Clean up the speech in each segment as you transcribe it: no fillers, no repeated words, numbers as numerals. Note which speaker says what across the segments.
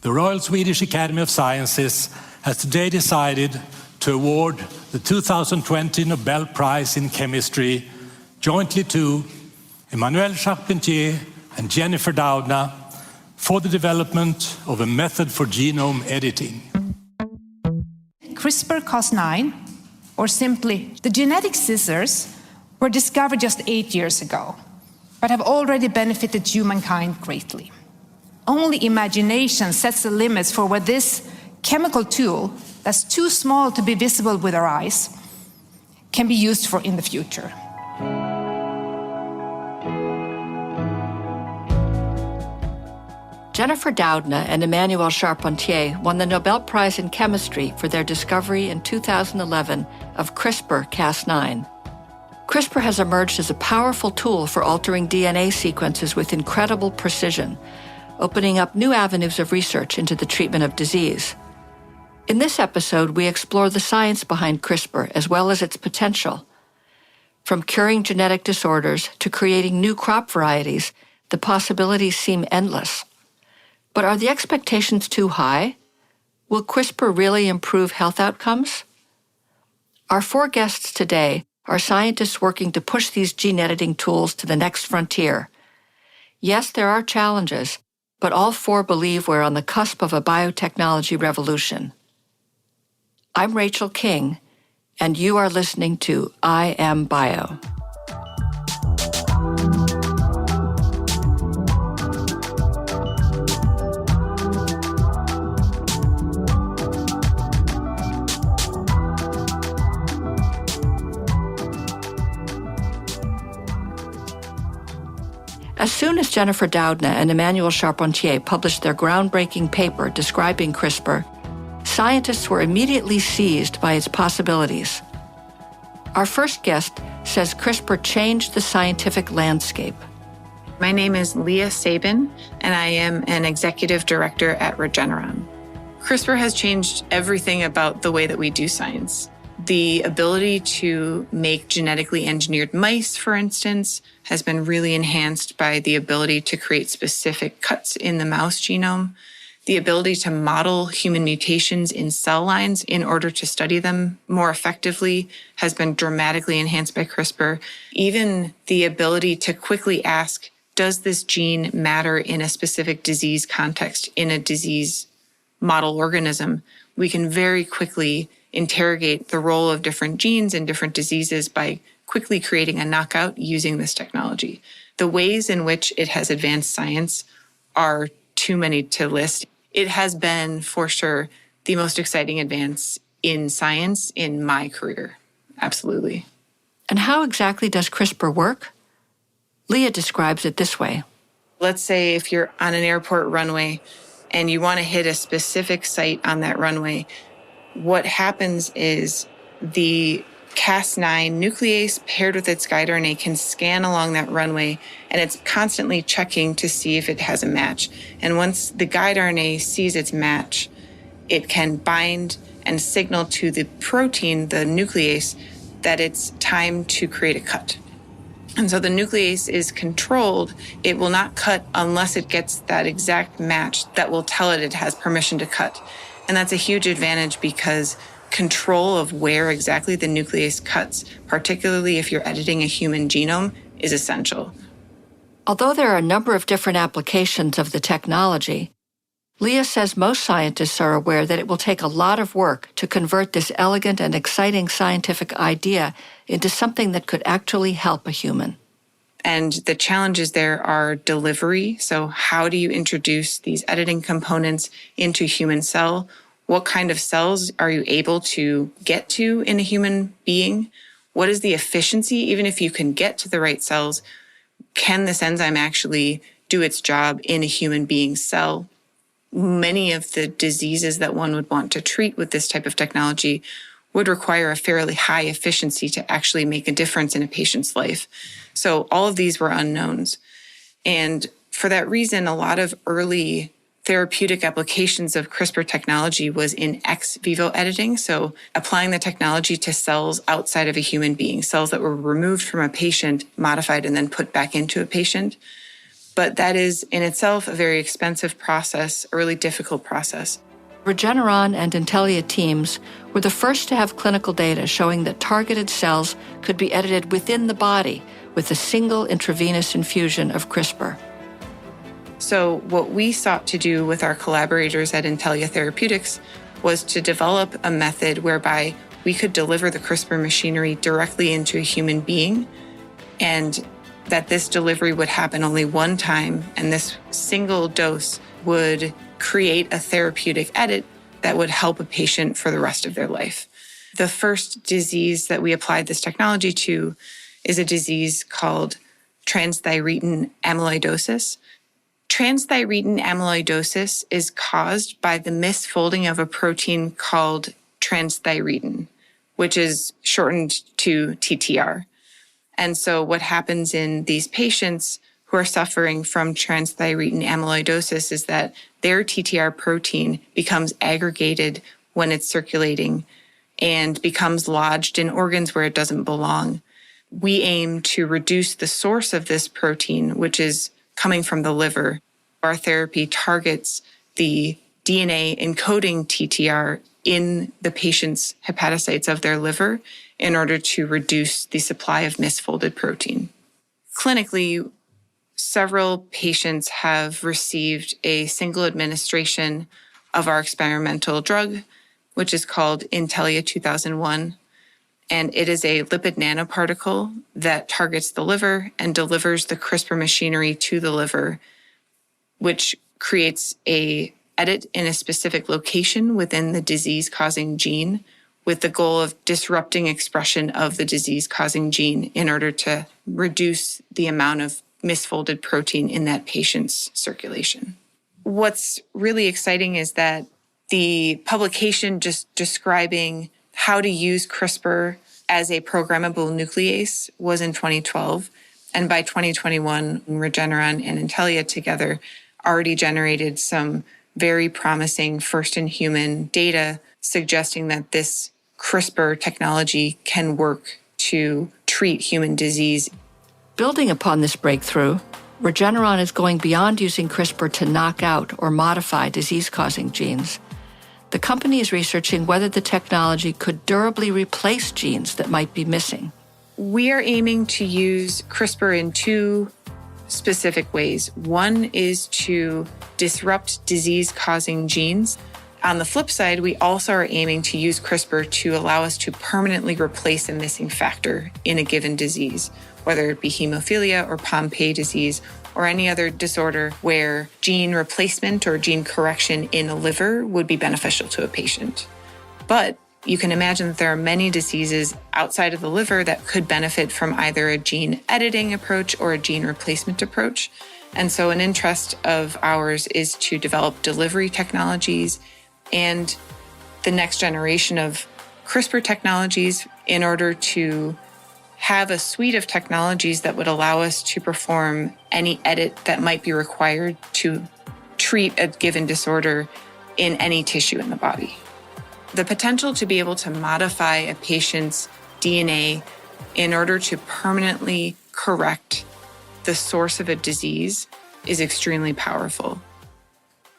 Speaker 1: the Royal Swedish Academy of Sciences has today decided to award the 2020 Nobel Prize in Chemistry jointly to Emmanuelle Charpentier and Jennifer Doudna for the development of a method for genome editing.
Speaker 2: CRISPR-Cas9, or simply the genetic scissors, were discovered just 8 years ago, but have already benefited humankind greatly. Only imagination sets the limits for what this chemical tool, that's too small to be visible with our eyes, can be used for in the future.
Speaker 3: Jennifer Doudna and Emmanuelle Charpentier won the Nobel Prize in Chemistry for their discovery in 2011 of CRISPR-Cas9. CRISPR has emerged as a powerful tool for altering DNA sequences with incredible precision, opening up new avenues of research into the treatment of disease. In this episode, we explore the science behind CRISPR as well as its potential. From curing genetic disorders to creating new crop varieties, the possibilities seem endless. But are the expectations too high? Will CRISPR really improve health outcomes? Our four guests today are scientists working to push these gene editing tools to the next frontier. Yes, there are challenges, but all four believe we're on the cusp of a biotechnology revolution. I'm Rachel King, and you are listening to I Am Bio. As soon as Jennifer Doudna and Emmanuelle Charpentier published their groundbreaking paper describing CRISPR, scientists were immediately seized by its possibilities. Our first guest says CRISPR changed the scientific landscape.
Speaker 4: My name is Leah Sabin, and I am an executive director at Regeneron. CRISPR has changed everything about the way that we do science. The ability to make genetically engineered mice, for instance, has been really enhanced by the ability to create specific cuts in the mouse genome. The ability to model human mutations in cell lines in order to study them more effectively has been dramatically enhanced by CRISPR. Even the ability to quickly ask, does this gene matter in a specific disease context, in a disease model organism? We can very quickly interrogate the role of different genes in different diseases by quickly creating a knockout using this technology. The ways in which it has advanced science are too many to list. It has been, for sure, the most exciting advance in science in my career. Absolutely.
Speaker 3: And how exactly does CRISPR work? Leah describes it this way.
Speaker 4: Let's say if you're on an airport runway and you want to hit a specific site on that runway, what happens is the Cas9 nuclease paired with its guide RNA can scan along that runway, and it's constantly checking to see if it has a match. And once the guide RNA sees its match, it can bind and signal to the protein, the nuclease, that it's time to create a cut. And so the nuclease is controlled. It will not cut unless it gets that exact match that will tell it has permission to cut. And that's a huge advantage because control of where exactly the nuclease cuts, particularly if you're editing a human genome, is essential.
Speaker 3: Although there are a number of different applications of the technology, Leah says most scientists are aware that it will take a lot of work to convert this elegant and exciting scientific idea into something that could actually help a human.
Speaker 4: And the challenges there are delivery. So how do you introduce these editing components into a human cell? What kind of cells are you able to get to in a human being? What is the efficiency? Even if you can get to the right cells, can this enzyme actually do its job in a human being's cell? Many of the diseases that one would want to treat with this type of technology would require a fairly high efficiency to actually make a difference in a patient's life. So all of these were unknowns. And for that reason, a lot of early therapeutic applications of CRISPR technology was in ex vivo editing. So applying the technology to cells outside of a human being, cells that were removed from a patient, modified, and then put back into a patient. But that is in itself a very expensive process, a really difficult process.
Speaker 3: Regeneron and Intellia teams were the first to have clinical data showing that targeted cells could be edited within the body with a single intravenous infusion of CRISPR.
Speaker 4: So what we sought to do with our collaborators at Intellia Therapeutics was to develop a method whereby we could deliver the CRISPR machinery directly into a human being, and that this delivery would happen only one time, and this single dose would create a therapeutic edit that would help a patient for the rest of their life. The first disease that we applied this technology to is a disease called transthyretin amyloidosis. Transthyretin amyloidosis is caused by the misfolding of a protein called transthyretin, which is shortened to TTR. And so what happens in these patients who are suffering from transthyretin amyloidosis is that their TTR protein becomes aggregated when it's circulating and becomes lodged in organs where it doesn't belong. We aim to reduce the source of this protein, which is coming from the liver. Our therapy targets the DNA encoding TTR in the patient's hepatocytes of their liver in order to reduce the supply of misfolded protein. Clinically, several patients have received a single administration of our experimental drug, which is called Intellia 2001. And it is a lipid nanoparticle that targets the liver and delivers the CRISPR machinery to the liver, which creates a edit in a specific location within the disease-causing gene with the goal of disrupting expression of the disease-causing gene in order to reduce the amount of misfolded protein in that patient's circulation. What's really exciting is that the publication just describing how to use CRISPR as a programmable nuclease was in 2012. And by 2021, Regeneron and Intellia together already generated some very promising first-in-human data suggesting that this CRISPR technology can work to treat human disease.
Speaker 3: Building upon this breakthrough, Regeneron is going beyond using CRISPR to knock out or modify disease-causing genes. The company is researching whether the technology could durably replace genes that might be missing.
Speaker 4: We are aiming to use CRISPR in two specific ways. One is to disrupt disease-causing genes. On the flip side, we also are aiming to use CRISPR to allow us to permanently replace a missing factor in a given disease, whether it be hemophilia or Pompe disease or any other disorder where gene replacement or gene correction in a liver would be beneficial to a patient. But you can imagine that there are many diseases outside of the liver that could benefit from either a gene editing approach or a gene replacement approach. And so an interest of ours is to develop delivery technologies and the next generation of CRISPR technologies in order to have a suite of technologies that would allow us to perform any edit that might be required to treat a given disorder in any tissue in the body. The potential to be able to modify a patient's DNA in order to permanently correct the source of a disease is extremely powerful.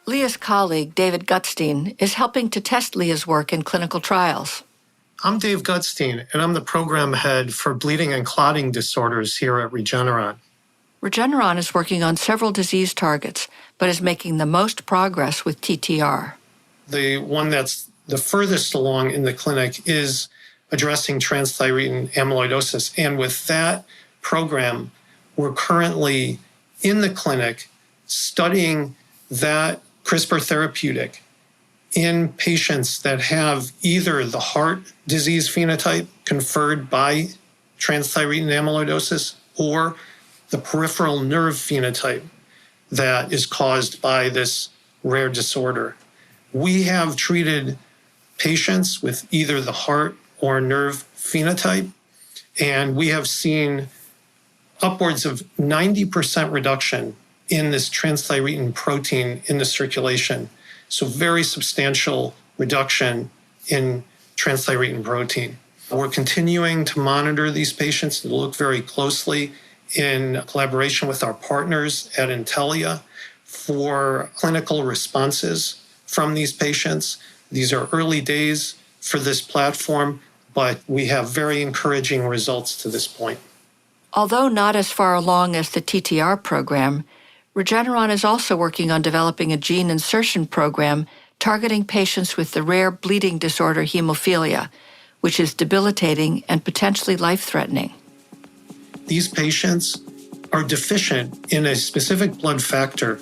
Speaker 3: Leah's colleague, David Gutstein, is helping to test Leah's work in clinical trials.
Speaker 5: I'm Dave Gutstein, and I'm the program head for bleeding and clotting disorders here at Regeneron.
Speaker 3: Regeneron is working on several disease targets, but is making the most progress with TTR.
Speaker 5: The one that's the furthest along in the clinic is addressing transthyretin amyloidosis. And with that program, we're currently in the clinic studying that CRISPR therapeutic in patients that have either the heart disease phenotype conferred by transthyretin amyloidosis or the peripheral nerve phenotype that is caused by this rare disorder. We have treated patients with either the heart or nerve phenotype, and we have seen upwards of 90% reduction in this transthyretin protein in the circulation. So very substantial reduction in transthyretin protein. We're continuing to monitor these patients and look very closely in collaboration with our partners at Intellia for clinical responses from these patients. These are early days for this platform, but we have very encouraging results to this point.
Speaker 3: Although not as far along as the TTR program, Regeneron is also working on developing a gene insertion program targeting patients with the rare bleeding disorder hemophilia, which is debilitating and potentially life-threatening.
Speaker 5: These patients are deficient in a specific blood factor,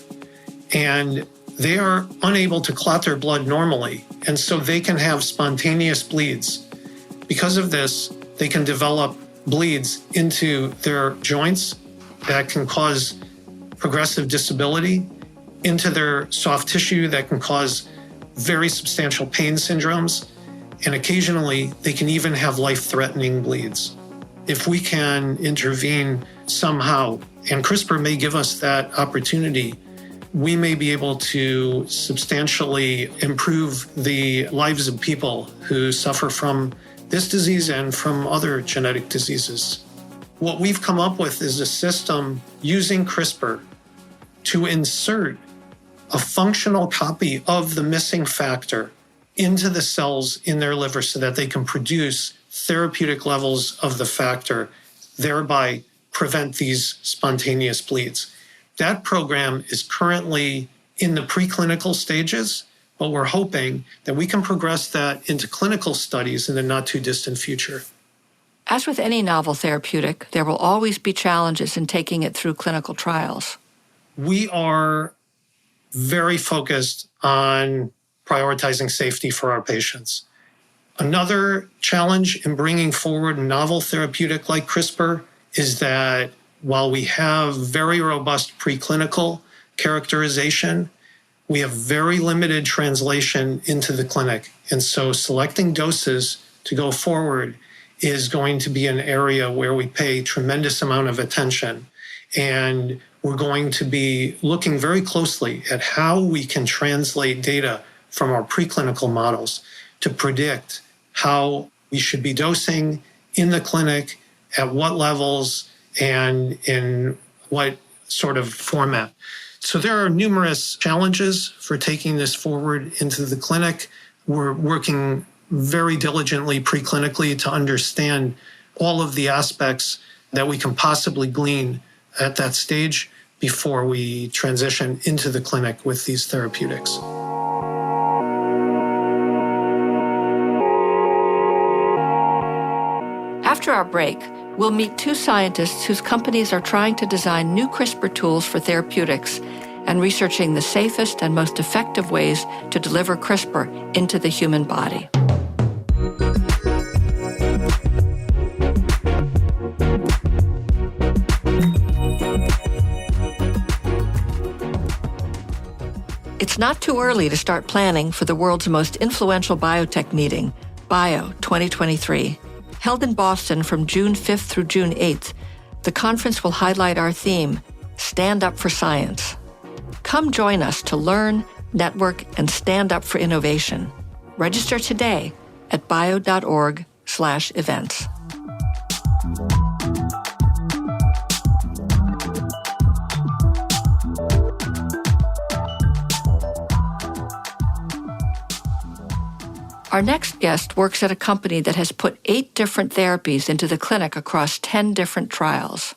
Speaker 5: and they are unable to clot their blood normally, and so they can have spontaneous bleeds. Because of this, they can develop bleeds into their joints that can cause progressive disability, into their soft tissue that can cause very substantial pain syndromes, and occasionally they can even have life-threatening bleeds. If we can intervene somehow, and CRISPR may give us that opportunity, we may be able to substantially improve the lives of people who suffer from this disease and from other genetic diseases. What we've come up with is a system using CRISPR to insert a functional copy of the missing factor into the cells in their liver so that they can produce therapeutic levels of the factor, thereby prevent these spontaneous bleeds. That program is currently in the preclinical stages, but we're hoping that we can progress that into clinical studies in the not too distant future.
Speaker 3: As with any novel therapeutic, there will always be challenges in taking it through clinical trials.
Speaker 5: We are very focused on prioritizing safety for our patients. Another challenge in bringing forward a novel therapeutic like CRISPR is that while we have very robust preclinical characterization, we have very limited translation into the clinic. And so selecting doses to go forward is going to be an area where we pay tremendous amount of attention. And we're going to be looking very closely at how we can translate data from our preclinical models to predict how we should be dosing in the clinic, at what levels, and in what sort of format. So there are numerous challenges for taking this forward into the clinic. We're working very diligently preclinically to understand all of the aspects that we can possibly glean at that stage before we transition into the clinic with these therapeutics.
Speaker 3: After our break, we'll meet two scientists whose companies are trying to design new CRISPR tools for therapeutics and researching the safest and most effective ways to deliver CRISPR into the human body. It's not too early to start planning for the world's most influential biotech meeting, BIO 2023. Held in Boston from June 5th through June 8th, the conference will highlight our theme, Stand Up for Science. Come join us to learn, network, and stand up for innovation. Register today at bio.org/events. Our next guest works at a company that has put 8 different therapies into the clinic across 10 different trials.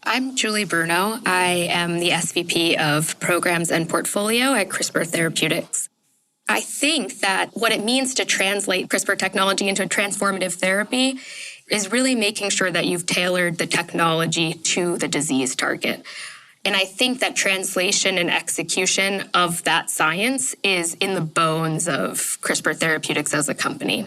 Speaker 6: I'm Julie Bruno. I am the SVP of Programs and Portfolio at CRISPR Therapeutics. I think that what it means to translate CRISPR technology into a transformative therapy is really making sure that you've tailored the technology to the disease target. And I think that translation and execution of that science is in the bones of CRISPR Therapeutics as a company.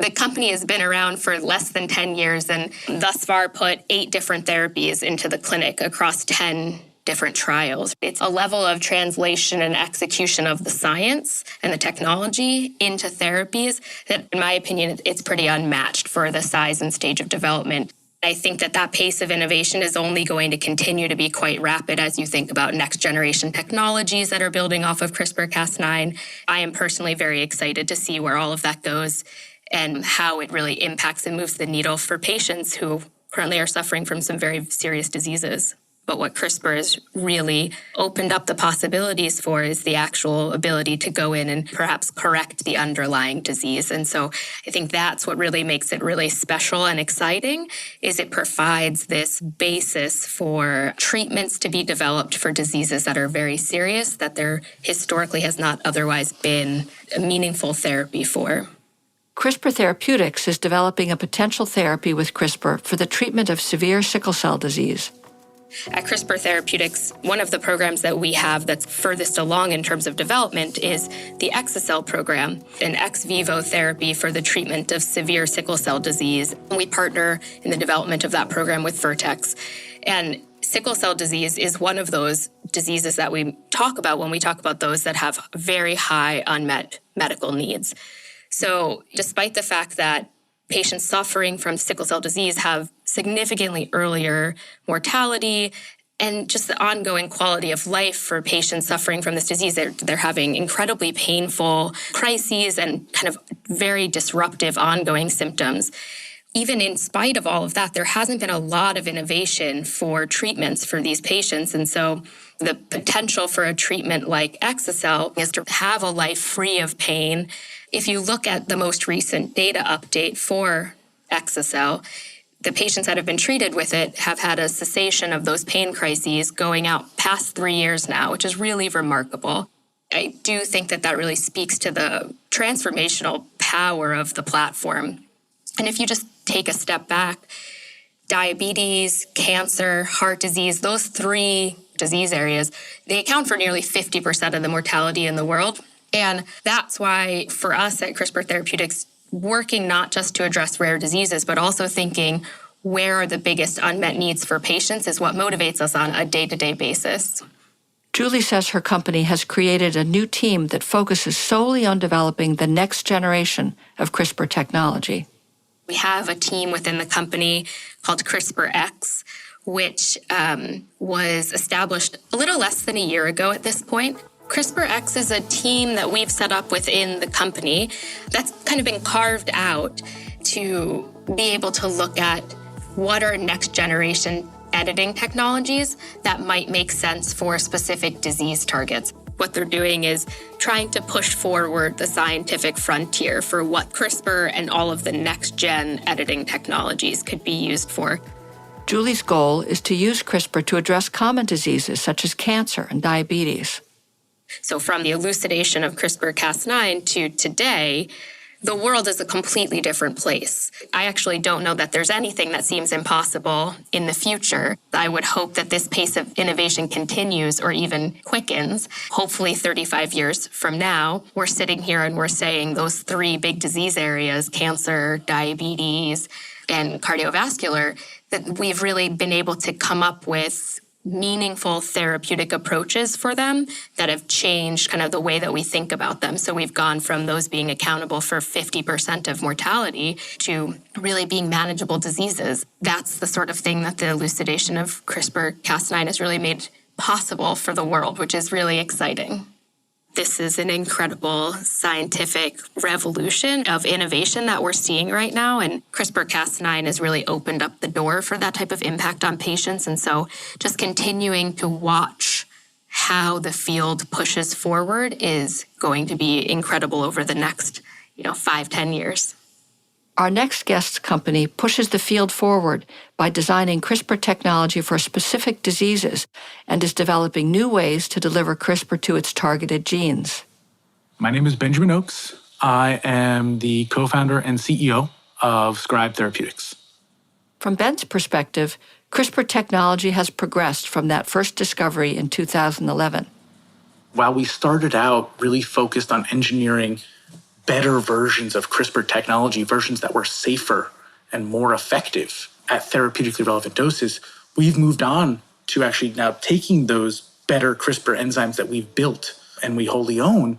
Speaker 6: The company has been around for less than 10 years and thus far put 8 different therapies into the clinic across 10 different trials. It's a level of translation and execution of the science and the technology into therapies that, in my opinion, it's pretty unmatched for the size and stage of development. I think that that pace of innovation is only going to continue to be quite rapid as you think about next generation technologies that are building off of CRISPR-Cas9. I am personally very excited to see where all of that goes and how it really impacts and moves the needle for patients who currently are suffering from some very serious diseases. But what CRISPR has really opened up the possibilities for is the actual ability to go in and perhaps correct the underlying disease. And so I think that's what really makes it really special and exciting, is it provides this basis for treatments to be developed for diseases that are very serious, that there historically has not otherwise been a meaningful therapy for.
Speaker 3: CRISPR Therapeutics is developing a potential therapy with CRISPR for the treatment of severe sickle cell disease.
Speaker 6: At CRISPR Therapeutics, one of the programs that we have that's furthest along in terms of development is the exa-cel program, an ex vivo therapy for the treatment of severe sickle cell disease. We partner in the development of that program with Vertex. And sickle cell disease is one of those diseases that we talk about when we talk about those that have very high unmet medical needs. So despite the fact that patients suffering from sickle cell disease have significantly earlier mortality and just the ongoing quality of life for patients suffering from this disease, they're having incredibly painful crises and kind of very disruptive ongoing symptoms. Even in spite of all of that, there hasn't been a lot of innovation for treatments for these patients. And so the potential for a treatment like exa-cel is to have a life free of pain. If you look at the most recent data update for exa-cel, the patients that have been treated with it have had a cessation of those pain crises going out past 3 years now, which is really remarkable. I do think that that really speaks to the transformational power of the platform. And if you just take a step back, diabetes, cancer, heart disease, those three disease areas, they account for nearly 50% of the mortality in the world. And that's why for us at CRISPR Therapeutics, working not just to address rare diseases, but also thinking where are the biggest unmet needs for patients is what motivates us on a day-to-day basis.
Speaker 3: Julie says her company has created a new team that focuses solely on developing the next generation of CRISPR technology.
Speaker 6: We have a team within the company called CRISPR-X, which was established a little less than a year ago at this point. CRISPR-X is a team that we've set up within the company that's kind of been carved out to be able to look at what are next generation editing technologies that might make sense for specific disease targets. What they're doing is trying to push forward the scientific frontier for what CRISPR and all of the next-gen editing technologies could be used for.
Speaker 3: Julie's goal is to use CRISPR to address common diseases such as cancer and diabetes.
Speaker 6: So from the elucidation of CRISPR-Cas9 to today, the world is a completely different place. I actually don't know that there's anything that seems impossible in the future. I would hope that this pace of innovation continues or even quickens. Hopefully 35 years from now, we're sitting here and we're saying those three big disease areas, cancer, diabetes, and cardiovascular, that we've really been able to come up with meaningful therapeutic approaches for them that have changed kind of the way that we think about them. So we've gone from those being accountable for 50% of mortality to really being manageable diseases. That's the sort of thing that the elucidation of CRISPR-Cas9 has really made possible for the world, which is really exciting. This is an incredible scientific revolution of innovation that we're seeing right now. And CRISPR-Cas9 has really opened up the door for that type of impact on patients. And so just continuing to watch how the field pushes forward is going to be incredible over the next, 5-10 years.
Speaker 3: Our next guest's company pushes the field forward by designing CRISPR technology for specific diseases and is developing new ways to deliver CRISPR to its targeted genes.
Speaker 7: My name is Benjamin Oakes. I am the co-founder and CEO of Scribe Therapeutics.
Speaker 3: From Ben's perspective, CRISPR technology has progressed from that first discovery in 2011.
Speaker 7: While we started out really focused on engineering better versions of CRISPR technology, versions that were safer and more effective at therapeutically relevant doses, we've moved on to actually now taking those better CRISPR enzymes that we've built and we wholly own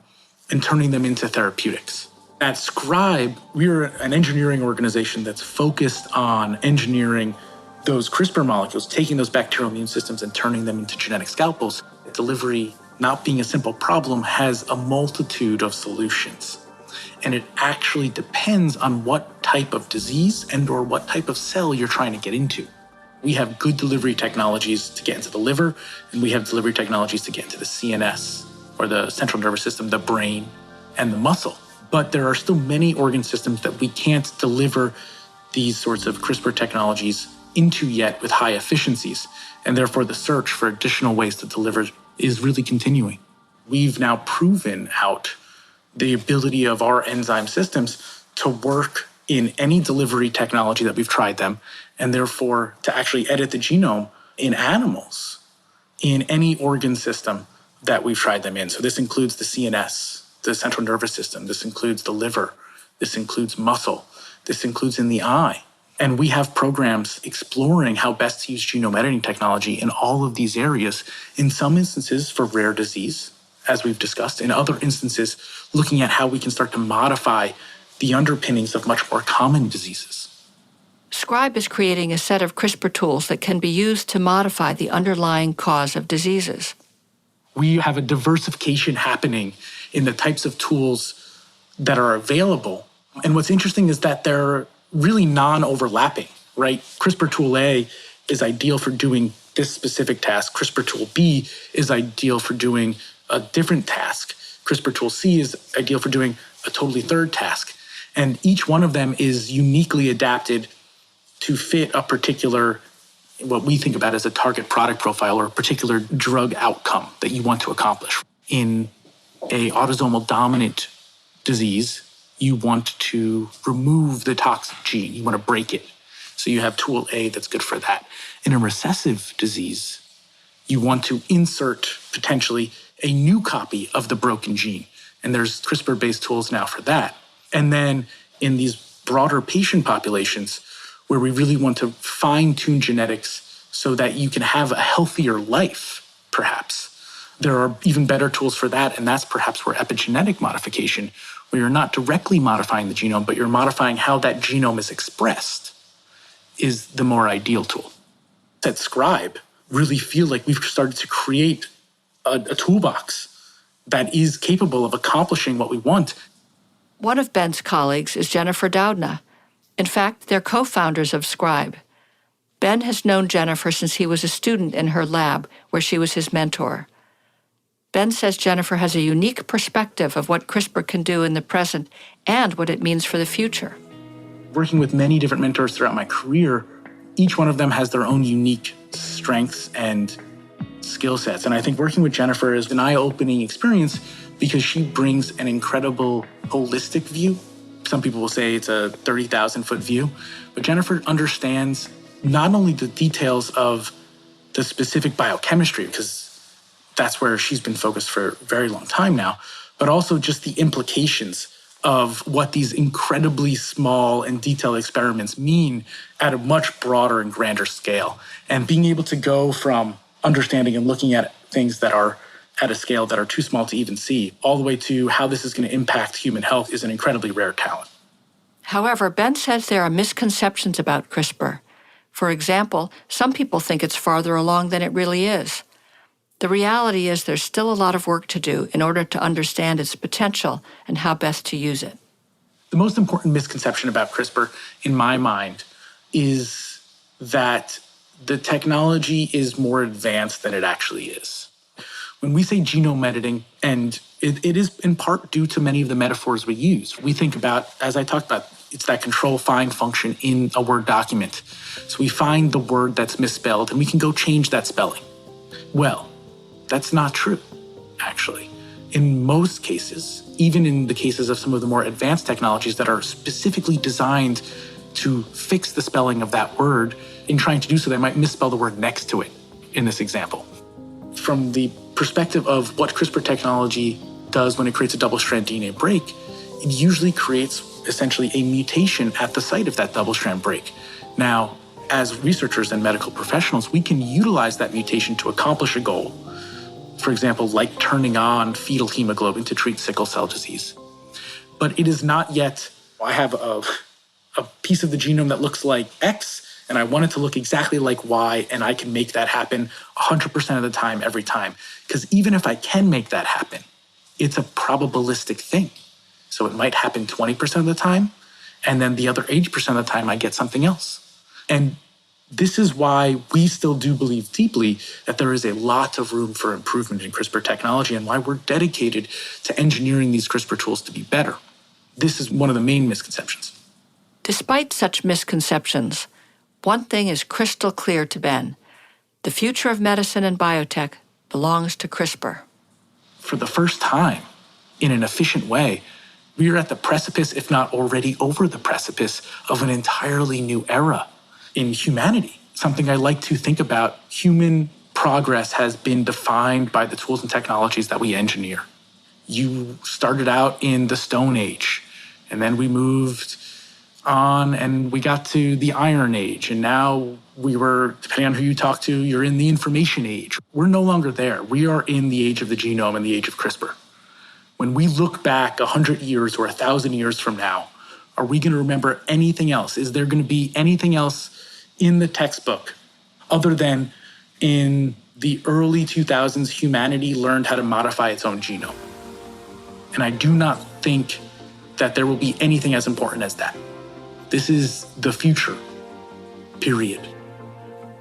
Speaker 7: and turning them into therapeutics. At Scribe, we're an engineering organization that's focused on engineering those CRISPR molecules, taking those bacterial immune systems and turning them into genetic scalpels. Delivery, not being a simple problem, has a multitude of solutions. And it actually depends on what type of disease and or what type of cell you're trying to get into. We have good delivery technologies to get into the liver, and we have delivery technologies to get into the CNS, or the central nervous system, the brain, and the muscle. But there are still many organ systems that we can't deliver these sorts of CRISPR technologies into yet with high efficiencies, and therefore the search for additional ways to deliver is really continuing. We've now proven out the ability of our enzyme systems to work in any delivery technology that we've tried them, and therefore to actually edit the genome in animals in any organ system that we've tried them in. So this includes the CNS, the central nervous system, this includes the liver, this includes muscle, this includes in the eye. And we have programs exploring how best to use genome editing technology in all of these areas, in some instances for rare disease, as we've discussed, in other instances looking at how we can start to modify the underpinnings of much more common diseases.
Speaker 3: Scribe is creating a set of CRISPR tools that can be used to modify the underlying cause of diseases.
Speaker 7: We have a diversification happening in the types of tools that are available. And what's interesting is that they're really non-overlapping, right? CRISPR tool A is ideal for doing this specific task. CRISPR tool B is ideal for doing a different task. CRISPR tool C is ideal for doing a totally third task. And each one of them is uniquely adapted to fit a particular, what we think about as a target product profile or a particular drug outcome that you want to accomplish. In a autosomal dominant disease, you want to remove the toxic gene. You want to break it. So you have tool A that's good for that. In a recessive disease, you want to insert potentially a new copy of the broken gene. And there's CRISPR-based tools now for that. And then in these broader patient populations, where we really want to fine-tune genetics so that you can have a healthier life, perhaps, there are even better tools for that. And that's perhaps where epigenetic modification, where you're not directly modifying the genome, but you're modifying how that genome is expressed, is the more ideal tool. At Scribe, really feel like we've started to create a toolbox that is capable of accomplishing what we want.
Speaker 3: One of Ben's colleagues is Jennifer Doudna. In fact, they're co-founders of Scribe. Ben has known Jennifer since he was a student in her lab, where she was his mentor. Ben says Jennifer has a unique perspective of what CRISPR can do in the present and what it means for the future.
Speaker 7: Working with many different mentors throughout my career, each one of them has their own unique strengths and skill sets. And I think working with Jennifer is an eye-opening experience because she brings an incredible holistic view. Some people will say it's a 30,000-foot view, but Jennifer understands not only the details of the specific biochemistry, because that's where she's been focused for a very long time now, but also just the implications of what these incredibly small and detailed experiments mean at a much broader and grander scale. And being able to go from understanding and looking at things that are at a scale that are too small to even see, all the way to how this is going to impact human health is an incredibly rare talent.
Speaker 3: However, Ben says there are misconceptions about CRISPR. For example, some people think it's farther along than it really is. The reality is there's still a lot of work to do in order to understand its potential and how best to use it.
Speaker 7: The most important misconception about CRISPR, in my mind, is that the technology is more advanced than it actually is. When we say genome editing, and it is in part due to many of the metaphors we use, we think about, as I talked about, it's that control-find function in a Word document. So we find the word that's misspelled, and we can go change that spelling. Well, that's not true, actually. In most cases, even in the cases of some of the more advanced technologies that are specifically designed to fix the spelling of that word, in trying to do so, they might misspell the word next to it in this example. From the perspective of what CRISPR technology does when it creates a double-strand DNA break, it usually creates essentially a mutation at the site of that double-strand break. Now, as researchers and medical professionals, we can utilize that mutation to accomplish a goal. For example, like turning on fetal hemoglobin to treat sickle cell disease. But it is not yet, I have a piece of the genome that looks like X, and I want it to look exactly like Y, and I can make that happen 100% of the time, every time. Because even if I can make that happen, it's a probabilistic thing. So it might happen 20% of the time, And then the other 80% of the time, I get something else. And this is why we still do believe deeply that there is a lot of room for improvement in CRISPR technology and why we're dedicated to engineering these CRISPR tools to be better. This is one of the main misconceptions.
Speaker 3: Despite such misconceptions, one thing is crystal clear to Ben. The future of medicine and biotech belongs to CRISPR.
Speaker 7: For the first time, in an efficient way, we are at the precipice, if not already over the precipice, of an entirely new era in humanity. Something I like to think about, human progress has been defined by the tools and technologies that we engineer. You started out in the Stone Age, and then we moved on and we got to the Iron Age, and now we were, depending on who you talk to, you're in the Information Age. We're no longer there. We are in the age of the genome and the age of CRISPR. When we look back 100 years or 1,000 years from now, are we going to remember anything else? Is there going to be anything else in the textbook other than in the early 2000s, humanity learned how to modify its own genome? And I do not think that there will be anything as important as that. This is the future, period.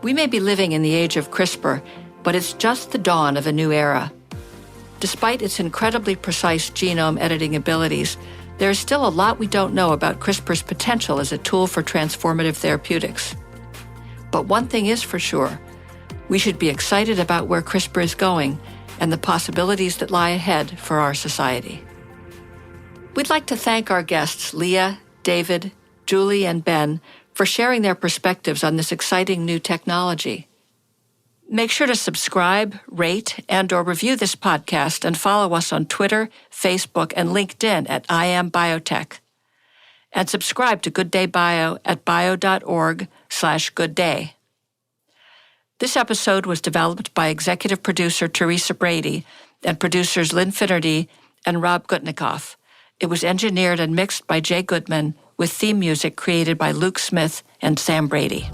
Speaker 3: We may be living in the age of CRISPR, but it's just the dawn of a new era. Despite its incredibly precise genome editing abilities, there is still a lot we don't know about CRISPR's potential as a tool for transformative therapeutics. But one thing is for sure, we should be excited about where CRISPR is going and the possibilities that lie ahead for our society. We'd like to thank our guests, Leah, David, Julie, and Ben, for sharing their perspectives on this exciting new technology. Make sure to subscribe, rate, and/or review this podcast and follow us on Twitter, Facebook, and LinkedIn at I Am Biotech. And subscribe to Good Day Bio at bio.org/goodday. This episode was developed by executive producer Teresa Brady and producers Lynn Finnerty and Rob Gutnikoff. It was engineered and mixed by Jay Goodman, with theme music created by Luke Smith and Sam Brady.